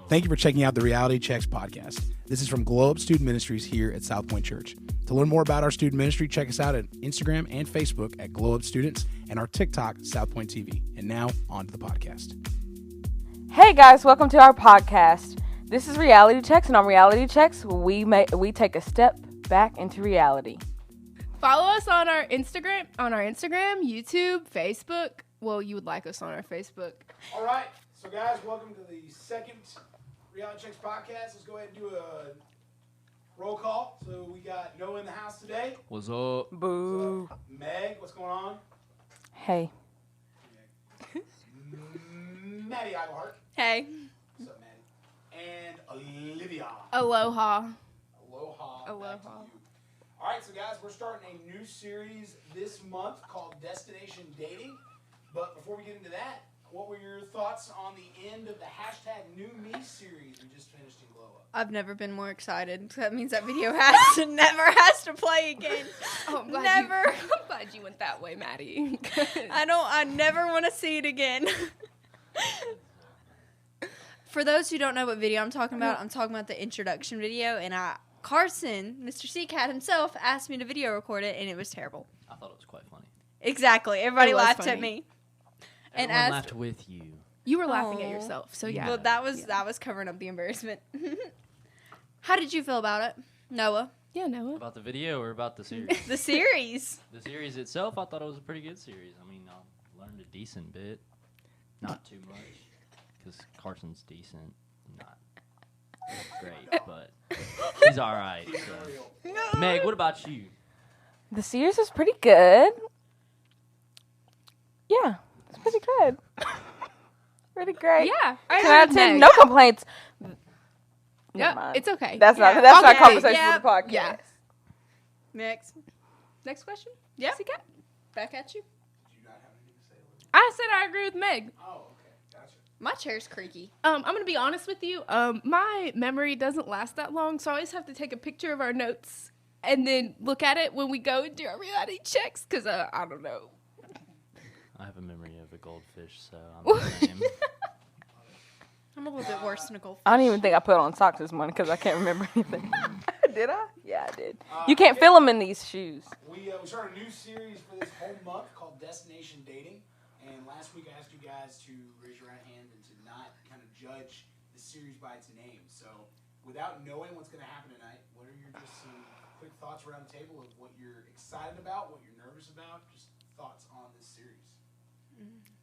Thank you for checking out the Reality Checks podcast. This is from Glow Up Student Ministries here at South Point Church. To learn more about our student ministry, check us out at Instagram and Facebook at Glow Up Students and our TikTok, South Point TV. And now, on to the podcast. Hey guys, welcome to our podcast. This is Reality Checks, and on Reality Checks, we take a step back into reality. Follow us on our Instagram, YouTube, Facebook. Well, you would like us on our Facebook. All right. So, guys, welcome to the second Reality Checks podcast. Let's go ahead and do a roll call. So, we got Noah in the house today. What's up? Boo. What's up? Meg, what's going on? Hey. Maddie Iglehart. Hey. What's up, Maddie? And Olivia. Aloha. Aloha. Aloha. Back to you. All right, so guys, we're starting a new series this month called Destination Dating. But before we get into that, what were your thoughts on the end of the #NewMe series we just finished in Glow Up? I've never been more excited. That means that video never has to play again. Oh, I'm glad never. I'm glad you went that way, Maddie. I never want to see it again. For those who don't know what video I'm talking about the introduction video, and Carson, Mr. Seacat himself, asked me to video record it, and it was terrible. I thought it was quite funny. Exactly. Everybody was laughed funny. at me. Everyone laughed with you. You were laughing at yourself, so yeah. Well, that was covering up the embarrassment. How did you feel about it, Noah? Yeah, Noah. About the video or about the series? The series. The series itself, I thought it was a pretty good series. I mean, I learned a decent bit. Not too much, because Carson's decent. Not great, but he's all right. So. Meg, what about you? The series is pretty good. Yeah, it's pretty good. Pretty great. Yeah. 10 out of 10, no complaints. Never Yeah, mind. it's okay. That's not Okay, our conversation yeah, for the podcast. yeah. Next question. Yeah. Seacat, back at you. Did you not have anything to say, Olivia? I said I agree with Meg. Oh, okay. Gotcha. My chair's creaky. I'm going to be honest with you. My memory doesn't last that long, so I always have to take a picture of our notes and then look at it when we go and do our reality checks, because I don't know. I have a memory of a goldfish, so I'm the same. I'm a little bit worse than a goldfish. I don't even think I put on socks this morning because I can't remember anything. Did I? Yeah, I did. You can't feel them in these shoes. We started a new series for this whole month called Destination Dating. And last week I asked you guys to raise your right hand and to not kind of judge the series by its name. So without knowing what's going to happen tonight, what are your just some quick thoughts around the table of what you're excited about, what you're nervous about, just thoughts on this series?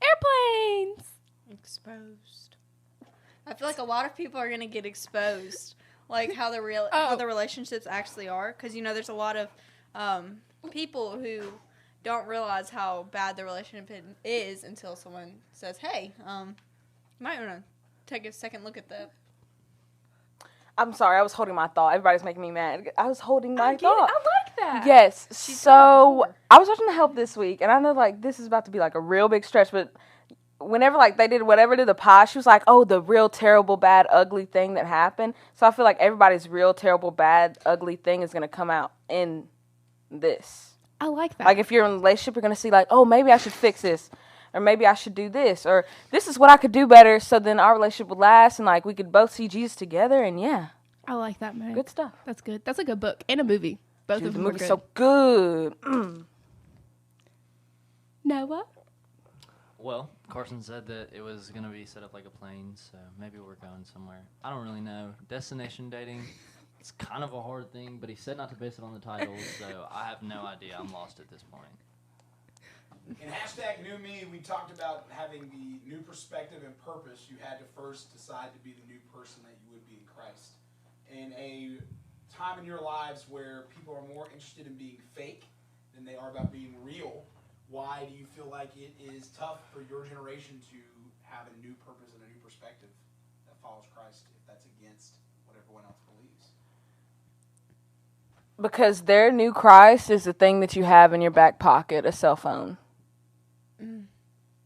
Airplanes! Exposed. I feel like a lot of people are gonna get exposed, like how the relationships actually are, because there's a lot of people who don't realize how bad the relationship is until someone says, "Hey, you might want to take a second look at that." I'm sorry, I was holding my thought. Everybody's making me mad. I was holding my thought. I like that. Yes. She's So I was watching The Help this week, and I know this is about to be a real big stretch, but whenever they did whatever to the pie, she was like, "Oh, the real terrible, bad, ugly thing that happened." So I feel like everybody's real terrible, bad, ugly thing is gonna come out in this. I like that. If you're in a relationship, you're gonna see oh, maybe I should fix this, or maybe I should do this, or this is what I could do better, so then our relationship would last, and we could both see Jesus together, and yeah, I like that, Meg. good stuff. That's good. That's a good book and a movie. Both Dude, of the them were movie's good. so good. Noah? Well, Carson said that it was going to be set up like a plane, so maybe we're going somewhere. I don't really know. Destination dating, it's kind of a hard thing, but he said not to base it on the title, so I have no idea. I'm lost at this point. In #NewMe, we talked about having the new perspective and purpose. You had to first decide to be the new person that you would be in Christ. In a time in your lives where people are more interested in being fake than they are about being real, why do you feel like it is tough for your generation to have a new purpose and a new perspective that follows Christ if that's against what everyone else believes? Because their new Christ is the thing that you have in your back pocket, a cell phone.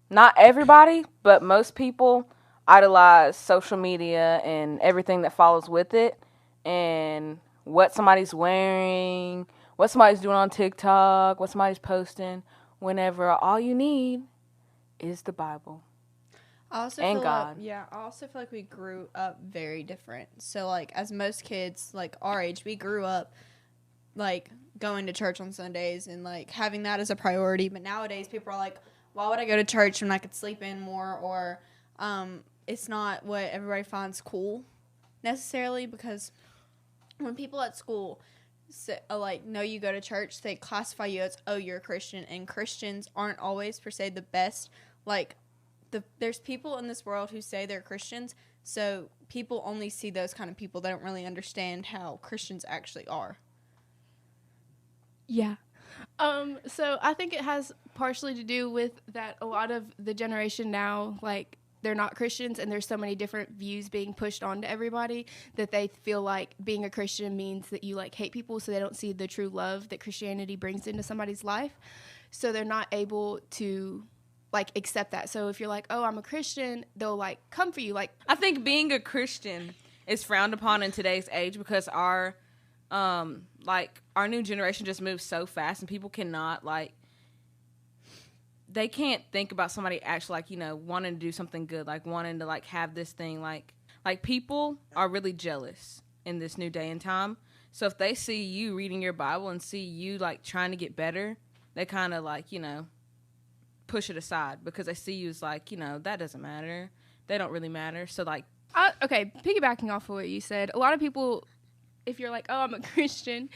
Not everybody, but most people idolize social media and everything that follows with it, and what somebody's wearing, what somebody's doing on TikTok, what somebody's posting, whenever all you need is the Bible. I also and feel God. I also feel like we grew up very different. So, like, as most kids, like, our age, we grew up, like, going to church on Sundays and, like, having that as a priority. But nowadays, people are like, why would I go to church when I could sleep in more? Or it's not what everybody finds cool, necessarily, because when people at school know you go to church, they classify you as, oh, you're a Christian. And Christians aren't always, per se, the best, like, there's people in this world who say they're Christians, so people only see those kind of people. They don't really understand how Christians actually are. Yeah. So I think it has partially to do with that a lot of the generation now, like, they're not Christians, and there's so many different views being pushed onto everybody that they feel like being a Christian means that you, like, hate people, so they don't see the true love that Christianity brings into somebody's life. So they're not able to, like, accept that. So if you're like, oh, I'm a Christian, they'll, like, come for you. Like, I think being a Christian is frowned upon in today's age because our new generation just moves so fast, and people cannot, like, they can't think about somebody actually, like, you know, wanting to do something good, like, wanting to, like, have this thing, like people are really jealous in this new day and time. So if they see you reading your Bible and see you, like, trying to get better, they kind of, like, you know, push it aside because they see you as, like, you know, that doesn't matter. They don't really matter. So, like, okay, piggybacking off of what you said, a lot of people, if you're like, oh, I'm a Christian,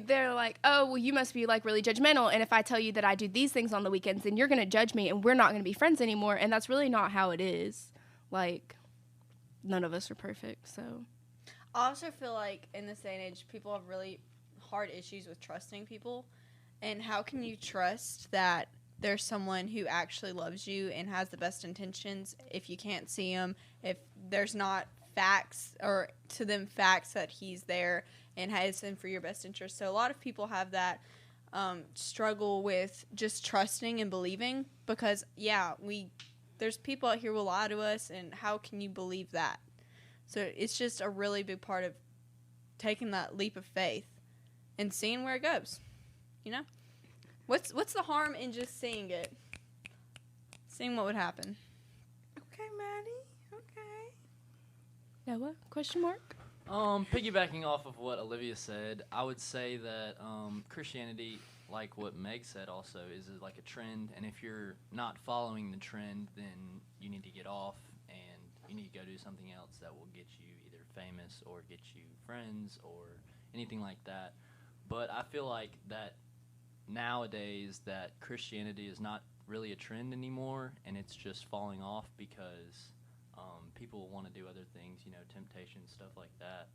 they're like, oh, well, you must be, like, really judgmental. And if I tell you that I do these things on the weekends, then you're going to judge me and we're not going to be friends anymore. And that's really not how it is. Like, none of us are perfect, so. I also feel like in this day and age, people have really hard issues with trusting people. And how can you trust that there's someone who actually loves you and has the best intentions if you can't see him, if there's not facts or to them facts that he's there and has them for your best interest. So a lot of people have that struggle with just trusting and believing because, there's people out here who will lie to us, and how can you believe that? So it's just a really big part of taking that leap of faith and seeing where it goes, you know? What's the harm in just seeing it? Seeing what would happen. okay, Maddie, okay. Noah, question mark? Piggybacking off of what Olivia said, I would say that Christianity, like what Meg said also, is like a trend, and if you're not following the trend, then you need to get off, and you need to go do something else that will get you either famous or get you friends or anything like that. But I feel like that nowadays that Christianity is not really a trend anymore, and it's just falling off because people want to do other things, you know, temptation, stuff like that.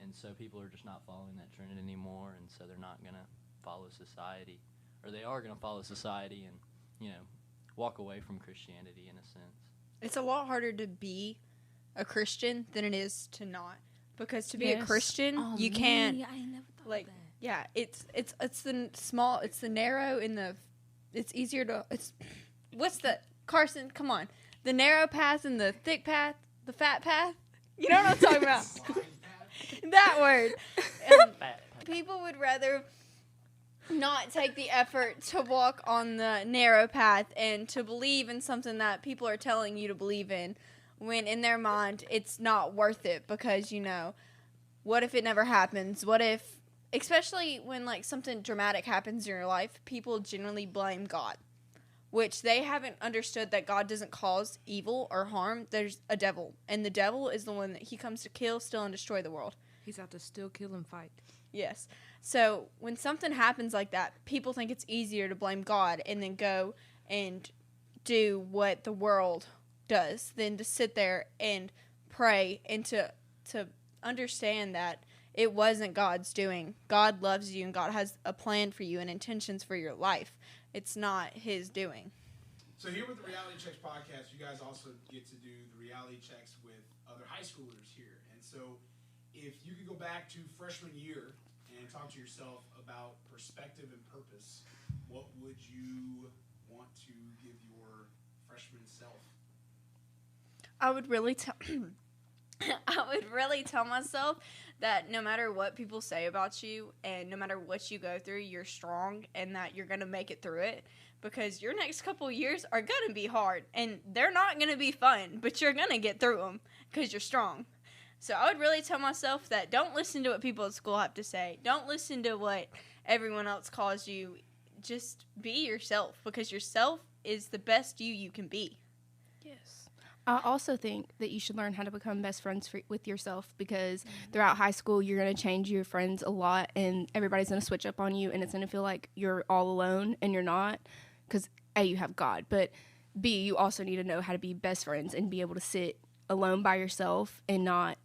And so people are just not following that trend anymore, and so they're not going to follow society. Or they are going to follow society and, you know, walk away from Christianity in a sense. It's a lot harder to be a Christian than it is to not. Because to be a Christian, you can't, I never thought like, of that. yeah, it's the small, it's the narrow and it's easier to, what's the, Carson, come on. The narrow path and the thick path, the fat path. You know what I'm talking about? That word. People would rather not take the effort to walk on the narrow path and to believe in something that people are telling you to believe in, when in their mind it's not worth it because, you know, what if it never happens? What if, especially when, like, something dramatic happens in your life, people generally blame God, which they haven't understood that God doesn't cause evil or harm. There's a devil, and the devil is the one that he comes to kill, steal, and destroy the world. He's out to still kill and fight. Yes. So when something happens like that, people think it's easier to blame God and then go and do what the world does than to sit there and pray and to understand that it wasn't God's doing. God loves you and God has a plan for you and intentions for your life. It's not his doing. So here with the Reality Checks podcast, you guys also get to do the reality checks with other high schoolers here. And so if you could go back to freshman year and talk to yourself about perspective and purpose, what would you want to give your freshman self? I would really tell I would really tell myself that no matter what people say about you and no matter what you go through, you're strong and that you're going to make it through it, because your next couple years are going to be hard and they're not going to be fun, but you're going to get through them because you're strong. So I would really tell myself that don't listen to what people at school have to say. Don't listen to what everyone else calls you. Just be yourself, because yourself is the best you can be. Yes. I also think that you should learn how to become best friends with yourself, because throughout high school, you're going to change your friends a lot, and everybody's going to switch up on you, and it's going to feel like you're all alone, and you're not, because A, you have God, but B, you also need to know how to be best friends and be able to sit alone by yourself and not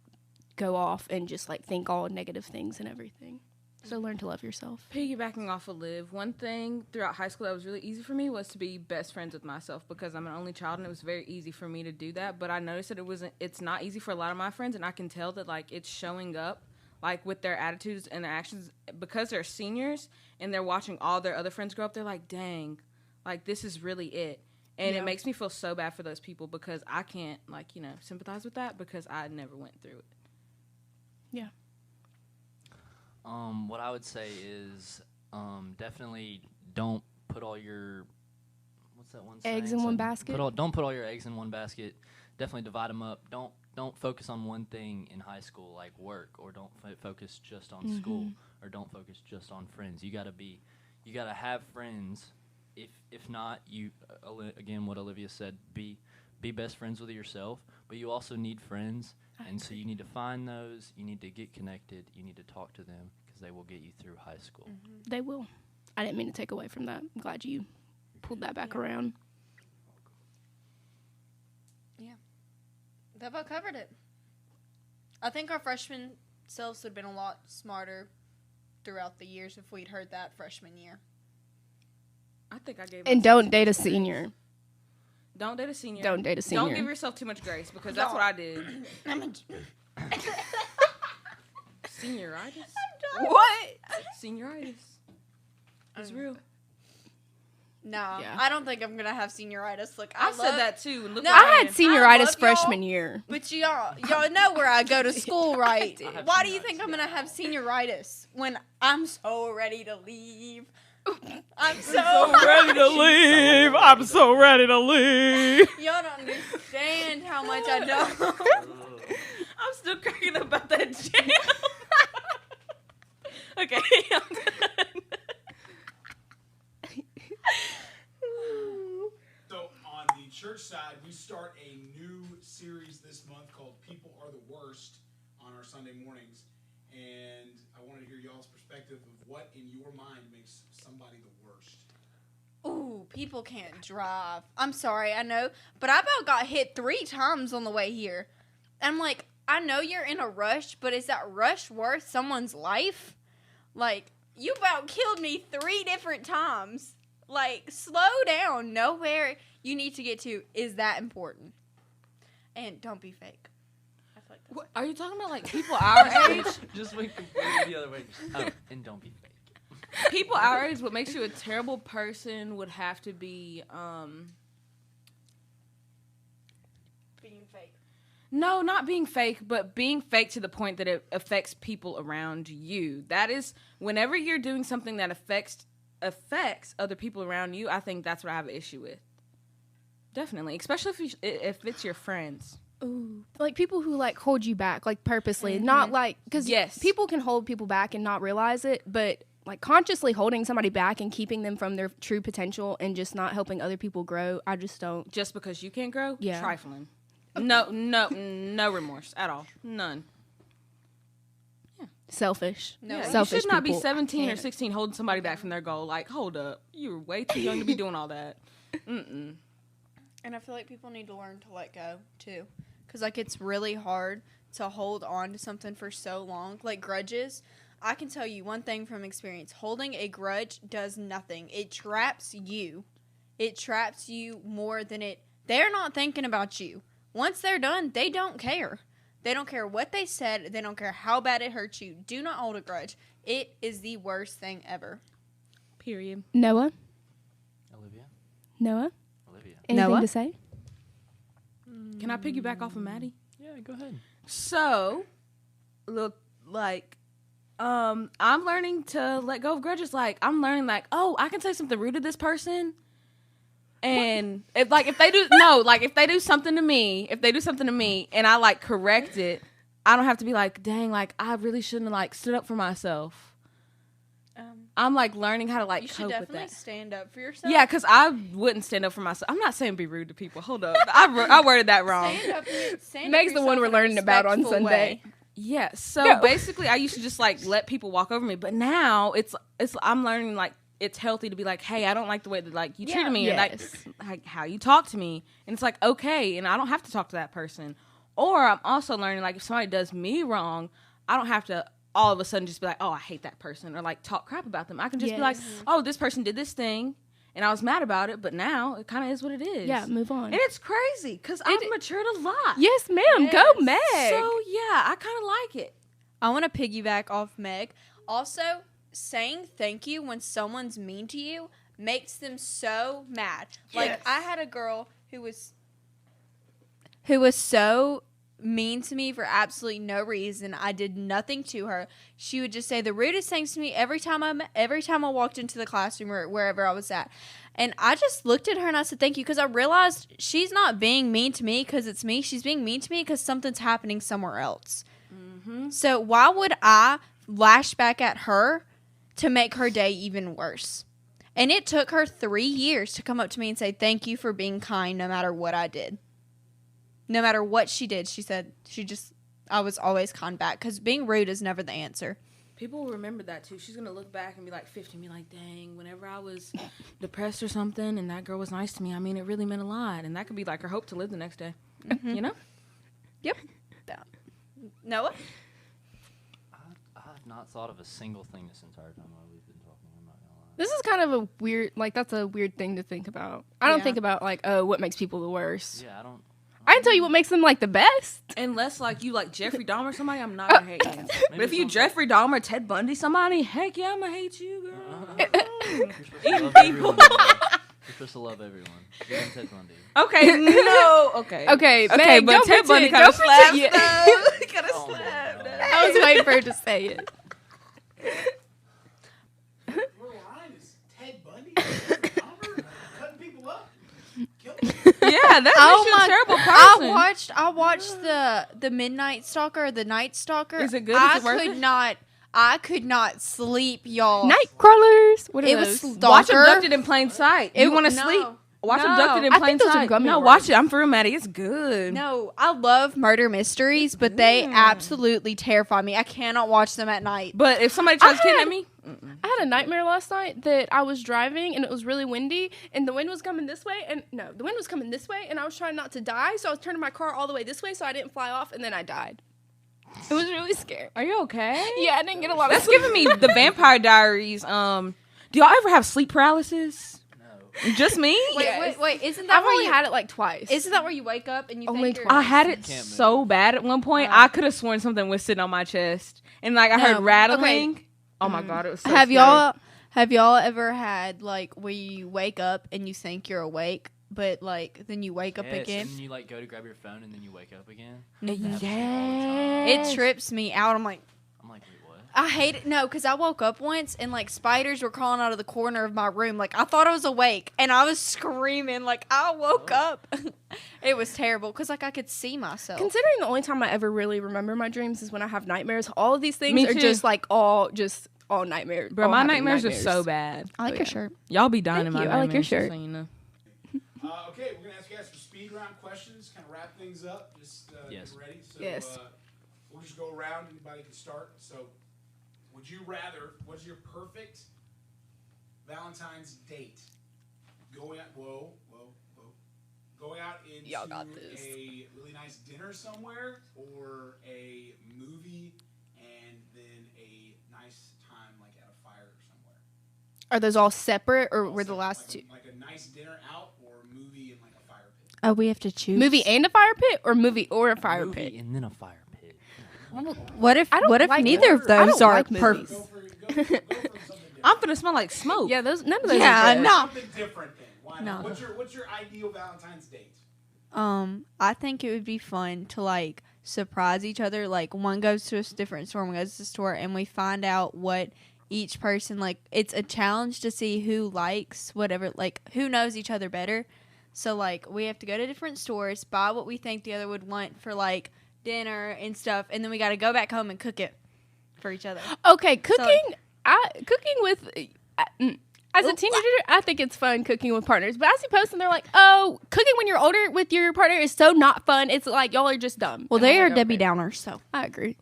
go off and just, like, think all negative things and everything. So learn to love yourself. Piggybacking off of Liv, one thing throughout high school that was really easy for me was to be best friends with myself, because I'm an only child and it was very easy for me to do that. But I noticed that it's not easy for a lot of my friends, and I can tell that like it's showing up like with their attitudes and their actions, because they're seniors and they're watching all their other friends grow up. They're like, dang, like this is really it. And it makes me feel so bad for those people, because I can't like, sympathize with that, because I never went through it. Yeah. What I would say is definitely don't put all your eggs in one basket. Don't put all your eggs in one basket. Definitely divide them up. Don't focus on one thing in high school like work, or don't focus just on school, or don't focus just on friends. You gotta have friends. If not, you again what Olivia said, be best friends with yourself, but you also need friends. And so you need to find those, you need to get connected, you need to talk to them, because they will get you through high school. Mm-hmm. They will. I didn't mean to take away from that. I'm glad you pulled that back around. Yeah. That about covered it. I think our freshman selves would have been a lot smarter throughout the years if we'd heard that freshman year. I think I gave. And don't date a senior. Don't date a senior. Don't date a senior. Don't give yourself too much grace, because that's what I did. Senioritis? What? Senioritis. It's real. No, Yeah. I don't think I'm gonna have senioritis. Look, I said that too. And look No, where I had am. senioritis love freshman y'all. year. But y'all know where I go to school, right? I have Why do you senioritis. think I'm gonna have senioritis when I'm so ready to leave? I'm so ready to leave. I'm so ready to leave. Y'all don't understand how much I don't. I'm still cracking up about that jam. Okay, I'm done. So on the church side, we start a new series this month called People Are the Worst on our Sunday mornings. And I wanted to hear y'all's perspective of what in your mind makes somebody the worst. Ooh, people can't drive. I'm sorry, I know. But I about got hit 3 times on the way here. I'm like, I know you're in a rush, but is that rush worth someone's life? Like, you about killed me 3 different times. Like, slow down. Know where you need to get to is that important. And don't be fake. I feel like that's What, are you talking about like people our age? Just went completely the other way. Oh, and don't be fake. People our age, what makes you a terrible person would have to be being fake. no, not being fake, but being fake to the point that it affects people around you. That is, whenever you're doing something that affects other people around you, I think that's what I have an issue with. Definitely, especially if it's your friends. Ooh. Like people who like hold you back, like purposely, not like, because people can hold people back and not realize it, but like consciously holding somebody back and keeping them from their true potential and just not helping other people grow, I just don't. Just because you can't grow, Yeah. trifling. No remorse at all, none. Selfish. No, Yeah, you Selfish should not be people 17 or can't. 16 holding somebody back from their goal. Like, hold up, you're way too young to be doing all that. Mm-mm. And I feel like people need to learn to let go, too. Because, like, it's really hard to hold on to something for so long. Like, grudges, I can tell you one thing from experience. Holding a grudge does nothing. It traps you. It traps you more than it... They're not thinking about you. Once they're done, they don't care. They don't care what they said. They don't care how bad it hurts you. Do not hold a grudge. It is the worst thing ever. Period. Noah? Olivia? Anything Noah? to say? Can I piggyback off of Maddie? Yeah, go ahead. So, look, like, I'm learning to let go of grudges. Like, I'm learning, like, oh, I can say something rude to this person. And if they do something to me, and I like correct it, I don't have to be like, dang, like I really shouldn't have like stood up for myself. I'm like learning how to like you cope should with definitely that. stand up for yourself. Yeah, because I wouldn't stand up for myself. I'm not saying be rude to people. Hold up, I worded that wrong. Stand Meg's up the for one yourself we're in a learning about on respectful Sunday. way. Yeah, so No. basically I used to just like let people walk over me, but now it's I'm learning like it's healthy to be like, hey, I don't like the way that like you treated me, Yes. and like how you talk to me, and it's like okay, and I don't have to talk to that person. Or I'm also learning like if somebody does me wrong, I don't have to all of a sudden just be like, oh, I hate that person, or like talk crap about them. I can just be like, oh, this person did this thing, and I was mad about it, but now it kind of is what it is. Yeah, move on. And it's crazy because I've matured a lot. Yes, ma'am. Yes. Go, Meg. So yeah, I kind of like it. I want to piggyback off Meg. Also, saying thank you when someone's mean to you makes them so mad. Like I had a girl who was so mean to me for absolutely no reason. I did nothing to her. She would just say the rudest things to me every time I walked into the classroom or wherever I was at. And I just looked at her and I said thank you because I realized she's not being mean to me because it's me. She's being mean to me because something's happening somewhere else. Mm-hmm. So why would I lash back at her to make her day even worse? And it took her 3 years to come up to me and say thank you for being kind no matter what I did. No matter what she did, she said I was always kind back because being rude is never the answer. People will remember that too. She's gonna look back and be like 50 and be like, dang, whenever I was depressed or something and that girl was nice to me, I mean, it really meant a lot. And that could be like her hope to live the next day. Mm-hmm. You know? Yep. Noah? I've not thought of a single thing this entire time while we've been talking. I'm not gonna lie. This is kind of a weird, like, that's a weird thing to think about. I don't Yeah. think about, like, oh, what makes people the worst. Yeah, I don't. I can tell you what makes them, like, the best. Unless like you like Jeffrey Dahmer somebody, I'm not gonna hate you. But if you some- Jeffrey Dahmer, Ted Bundy somebody, heck yeah, I'm gonna hate you, girl. You're supposed to love everyone. You're supposed to love everyone. Even Ted Bundy. Okay, no, okay. Okay, Okay, Meg, but don't Ted Bundy pretend- kind of don't pretend slaps you- though. He kind of Oh my slapped. God. I was waiting for her to say it. Your line is Ted Bundy, cutting people up, killing people. Yeah, that Oh makes you my- a terrible person. I watched the Midnight Stalker, the Night Stalker. Is it good? Is it worth it? I could not sleep, y'all. Night crawlers. What are It those? was Watch Stalker. Abducted in Plain Sight. You want to no. sleep? Watch No. Abducted in I Plain think those are Sight. gummy No, worms. watch it. I'm for real, Maddie. It's good. No, I love murder mysteries, but they absolutely terrify me. I cannot watch them at night. But if somebody tries to I kidnap had- me, I had a nightmare last night that I was driving and it was really windy and the wind was coming this way the wind was coming this way and I was trying not to die, so I was turning my car all the way this way so I didn't fly off and then I died. It was really scary. are you okay? Yeah, I didn't get a lot of That's sleep. giving me the Vampire Diaries. Do y'all ever have sleep paralysis? No. Just me? Yes. Wait, isn't that I've where only you had it like twice. Isn't that where you wake up and you Only think you're... twice. I had it Can't move. so bad at one point. I could have sworn something was sitting on my chest, and like I heard No. rattling. Oh my god, it was so Have scary. y'all ever had like where you wake up and you think you're awake, but like then you wake up Yes, again? and you like go to grab your phone and then you wake up again. Yeah, It trips me out. I'm like, Wait, what? I hate it. No, because I woke up once and like spiders were crawling out of the corner of my room. Like I thought I was awake and I was screaming. Like I woke up. It was terrible because like I could see myself. Considering the only time I ever really remember my dreams is when I have nightmares, all of these things Me are too. just like all nightmares. Bro, all my happy nightmares are so bad. I like Oh, your yeah. shirt. Y'all be dying Thank in my you. I nightmares. like your just shirt. so you know. Okay, we're gonna ask you guys some speed round questions, kind of wrap things up. Just Yes. get ready. So, Yes. we'll just go around. Anybody can start. So, would you rather? What's your perfect Valentine's date? Going out. Whoa. Going out into Y'all got this. a really nice dinner somewhere, or a movie, and then a nice time like at a fire somewhere. Are those all separate or All were the separate, last two? like a nice dinner out, or a movie in like a fire pit? Oh, we have to choose. Movie and a fire pit or movie or a fire Movie pit? and then a fire pit. What if I don't like neither of movies. I those don't are like perfect? movies. Go for something different. I'm gonna smell like smoke. Yeah, those none of those Yeah, are good. no. Something different then. Why not? No. What's your ideal Valentine's date? I think it would be fun to like surprise each other. Like, one goes to a different store, one goes to the store, and we find out what each person, like, it's a challenge to see who likes whatever, like, who knows each other better. So, like, we have to go to different stores, buy what we think the other would want for, like, dinner and stuff, and then we got to go back home and cook it for each other. Okay, cooking. Cooking with. As a teenager, I think it's fun cooking with partners. But I see posts and they're like, "Oh, cooking when you're older with your partner is so not fun. It's like y'all are just dumb." Well, And they I'm are like, Debbie okay. Downers, so. I agree.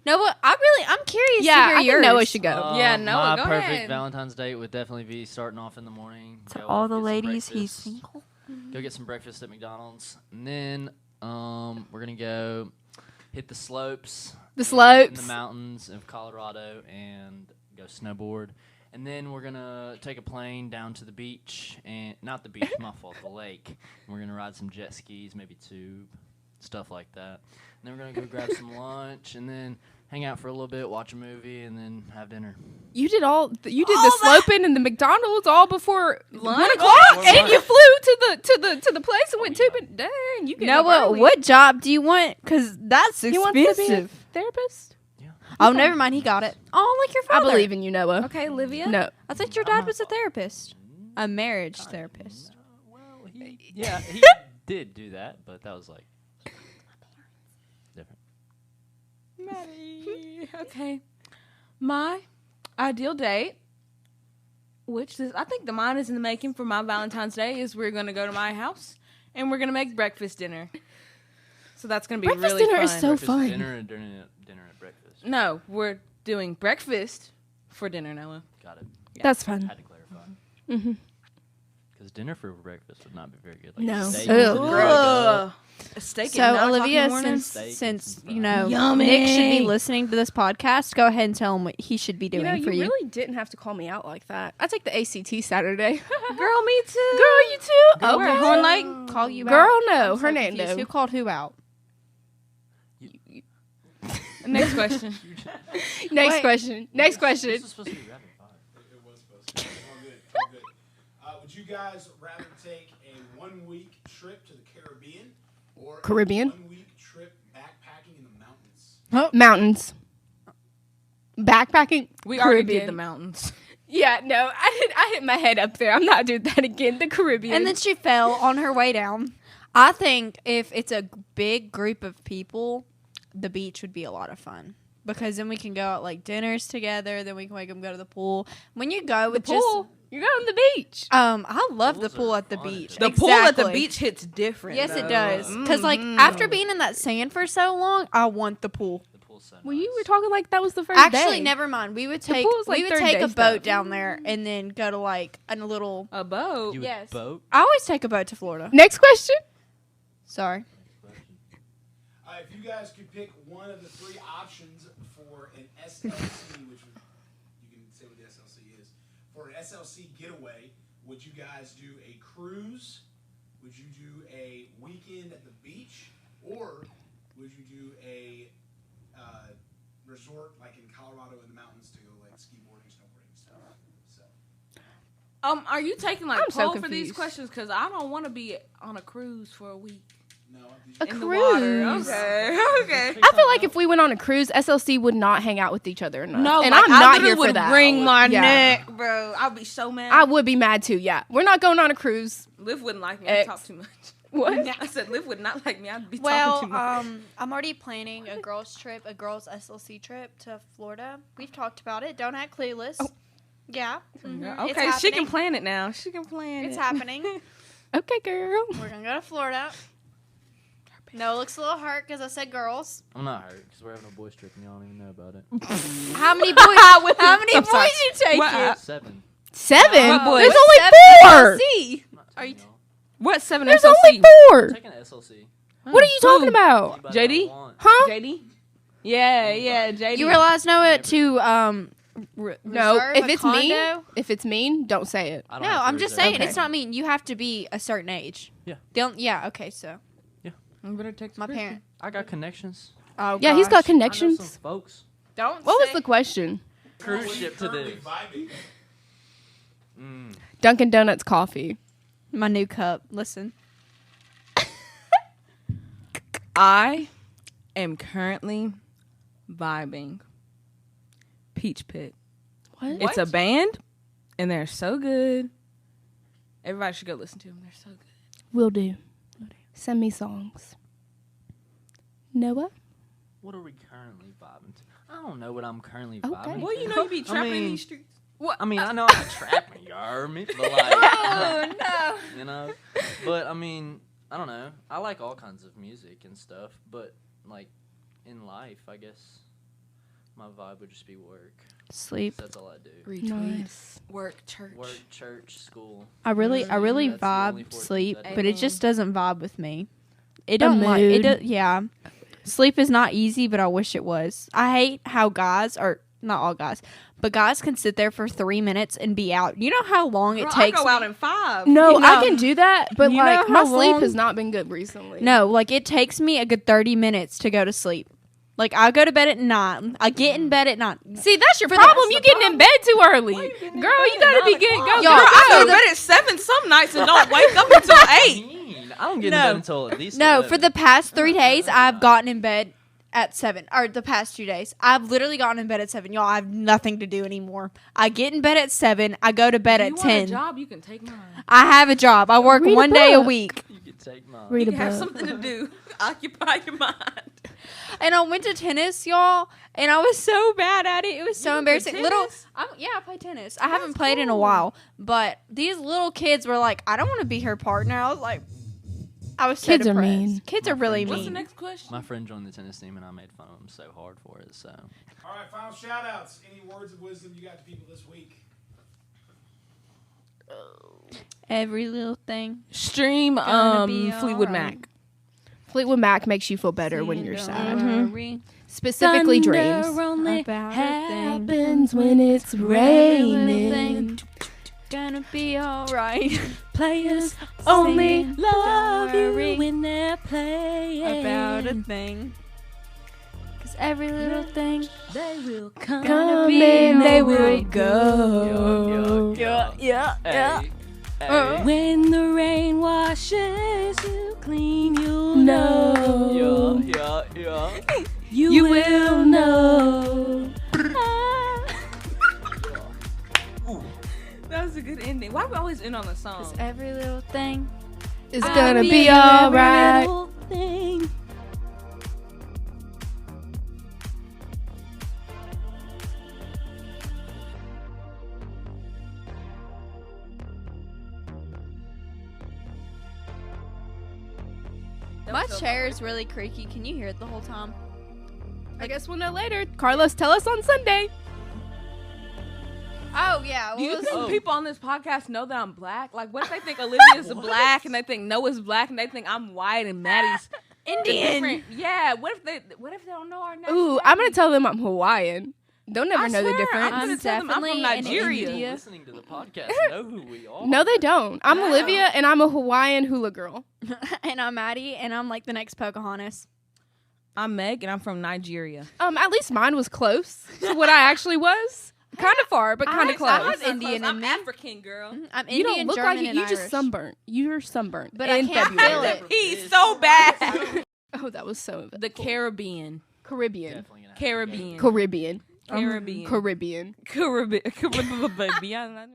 No, but I'm curious Yeah, to I hear think yours. Noah should go. Yeah, Noah, My go perfect ahead. Valentine's date would definitely be starting off in the morning. To go all off, the get some ladies, he's breakfast, single. Go get some breakfast at McDonald's, and then we're gonna go hit the slopes. The in slopes. the mountains of Colorado and go snowboard. And then we're gonna take a plane down to the beach, and not the beach, my fault, the lake. And we're gonna ride some jet skis, maybe tube, stuff like that. And then we're gonna go grab some lunch, and then hang out for a little bit, watch a movie, and then have dinner. You did the sloping and the McDonald's all before 1 o'clock, Before and lunch. you flew to the place and went tubing. Dang, you get up Noah, early. what job do you want? Because that's He wants to be a expensive. therapist? Oh, never mind. He got it. Oh, like your I father. believe in you, Noah. Okay, Olivia. No. I thought your dad was a therapist. A marriage therapist. Well, he did do that, but that was like different. Maddie. Okay. My ideal date, which is, I think the mine is in the making for my Valentine's Day, is we're going to go to my house and we're going to make breakfast dinner. So that's going to be Breakfast really dinner fun. is so Breakfast fun. Dinner and dinner at breakfast. No, we're doing breakfast for dinner, Noah. Got it. That's fun. Had to clarify. Mm-hmm. Because dinner for breakfast would not be very good. Like No. steak Ew. and dinner, like, Ugh. A steak So, at 9 o'clock in the Olivia, morning? since Steak you know Yummy. Nick should be listening to this podcast, go ahead and tell him what he should be doing You know, for you you. really didn't have to call me out like that. I take the ACT Saturday. Girl, me too. Girl, you too? Girl, Okay. Horn Lake? Call you Girl, out. no. I'm so Hernando. confused. Who called who out? Next question. Next Wait. question. Next question. This is supposed to be rapid fire. It was supposed to be. All good. All good. Would you guys rather take a 1-week trip to the Caribbean or Caribbean? a 1-week trip backpacking in the mountains? Mountains. Backpacking. We already Caribbean. did the mountains. Yeah, no, I hit my head up there. I'm not doing that again. The Caribbean. And then she fell on her way down. I think if it's a big group of people, the beach would be a lot of fun. Because then we can go out like dinners together. Then we can make them go to the pool. When you go the with pool. You're going to the beach. I love the Pools pool are at the fun. beach. The pool at the Exactly. beach hits different. Yes, it though. does. Because like Mhm. after being in that sand for so long, I want the pool. The pool's so Well, you nice. were talking like that was the first Actually, day. never mind. We would The take pool's, like, we would third take day a boat stuff. down there and then go to like a little. A boat. You would Yes. boat? I always take a boat to Florida. Next question. Sorry. If you guys could pick one of the 3 options for an SLC, which would, you can say what the SLC is, for an SLC getaway, would you guys do a cruise? Would you do a weekend at the beach? Or would you do a resort like in Colorado in the mountains to go like ski-boarding, snowboarding, stuff? So, Are you taking like I'm so poll for these confused. questions? Because I don't want to be on a cruise for a week. no. A In the water. cruise. Okay. Okay. I feel like if we went on a cruise, SLC would not hang out with each other enough. No, and like, I'm I not literally here for would that. wring my Yeah. neck, bro. I'd be so mad. I would be mad too. Yeah, we're not going on a cruise. Liv wouldn't like me. I X. talk too much. What? I said Liv would not like me. I'd be Well, talking too much. I'm already planning a girls' trip, a girls' SLC trip to Florida. We've talked about it. Don't act clueless. Oh. Yeah. Yeah, It's okay, she can happening. plan it now. She can plan It's it. happening. Okay, girl. We're gonna go to Florida. No, looks a little hurt because I said girls. I'm not hurt because we're having a boys trip and y'all don't even know about it. How many boys? How many I'm boys sorry. you taking? What, 7. 7. What boys? There's What's only 4. SLC? I'm not Are telling you y'all. What 7 There's SLC? only 4. I'm taking an SLC. What are you talking about? Anybody JD? I want. Huh? JD? Yeah, JD. You realize, Noah, to No, reserve if a it's condo? mean, don't say it. I don't No, have to I'm just reserve saying Okay. it's not mean. You have to be a certain age. Yeah. Yeah. Okay. So I better text my Kristen. parent. I got connections. Oh. Yeah, he's got I know some connections. folks. Don't. What was say- the question? Cruise ship to currently this. vibing. Dunkin' Donuts coffee. My new cup. Listen. I am currently vibing Peach Pit. What? It's a band, and they're so good. Everybody should go listen to them. They're so good. Will do. Send me songs. Noah? What are we currently vibing to? I don't know what I'm currently Okay. vibing Well, to. you know you be trapping in mean- these streets. I mean, I know I'm a trapper, you heard me, but like, Oh no. you know, but I mean, I don't know. I like all kinds of music and stuff, but like in life, I guess my vibe would just be work. Sleep. That's all I do. Nice. Work, church. Work, church, school. I really That's the only vibe four sleep, things I do. but it just doesn't vibe with me. It A don't like it. mood. Yeah, sleep is not easy, but I wish it was. I hate how guys are not all guys, but guys can sit there for 3 minutes and be out. You know how long it Girl, takes? I go out in 5. No, You know- I can do that, but You like know my how sleep long- has not been good recently. No, like it takes me a good 30 minutes to go to sleep. Like I go to bed at 9. I get in bed at 9. See, that's your For problem. that's You the getting in bed too early. Why you getting in Girl, bed you at gotta be 9 getting o'clock? go. Y'all, Girl, I go to the- bed at 7 some nights and don't wake up until 8. I don't get No. in bed until at least No, 11. for the past 3 Oh, days, no, I've no. gotten in bed at 7. Or the past 2 days, I've literally gotten in bed at 7. Y'all, I have nothing to do anymore. I get in bed at 7. I go to bed You at want 10. a job, you can take mine. I have a job. I work Read a 1 day a book. week. You can take mine. Read You a can have book. something to do. Occupy your mind. And I went to tennis, y'all, and I was so bad at it. It was so You embarrassing. play Little, tennis? I play tennis. I haven't played in a while, but these little kids were like, "I don't want to be her partner." I was like, I was so Kids are depressed. mean. Kids My are really friend What's the mean. next question? My friend joined the tennis team, and I made fun of him so hard for it. So All right, final shout outs. Any words of wisdom you got to people this week? Every little thing. Stream Gonna be Fleetwood alright. Mac. Fleetwood Mac makes you feel better when you're sad. Mhm. Specifically dreams. only About a thing. Happens when it's Every little raining. thing. Gonna be alright. Players only love you when they're playing. About a thing. 'Cause every little thing. They will come, Gonna be and they will alright. go. Yeah. Hey, hey. When the rain washes you clean, you'll know. Yeah. You will know. That was a good ending. Why do we always end on a song? Every little thing. It's gonna be alright. Thing. My chair is really creaky. Can you hear it the whole time? I guess we'll know later. Carlos, tell us on Sunday. Oh yeah. Do you well, think Oh. people on this podcast know that I'm black? Like, what if they think Olivia's black and they think Noah's black and they think I'm white and Maddie's Indian? different? Yeah. What if they don't know our name? Ooh, I'm gonna tell them I'm Hawaiian. They'll never I know the swear, difference. I'm gonna tell them I'm from definitely an Nigeria. People India. listening to the podcast know who we are. No, they don't. I'm No. Olivia, and I'm a Hawaiian hula girl. And I'm Maddie, and I'm like the next Pocahontas. I'm Meg and I'm from Nigeria. At least mine was close to what I actually was. Kind of far, but kind of I close. have Indian I'm in me. African, girl. I'm You Indian, don't look German, like it. and You Irish. just sunburnt. You're sunburnt. But I in can't February. feel it. Never He's is. so bad. Oh, that was so The Caribbean. Caribbean. Definitely gonna have to Caribbean. Caribbean. Caribbean. Caribbean. Caribbean. Caribbean.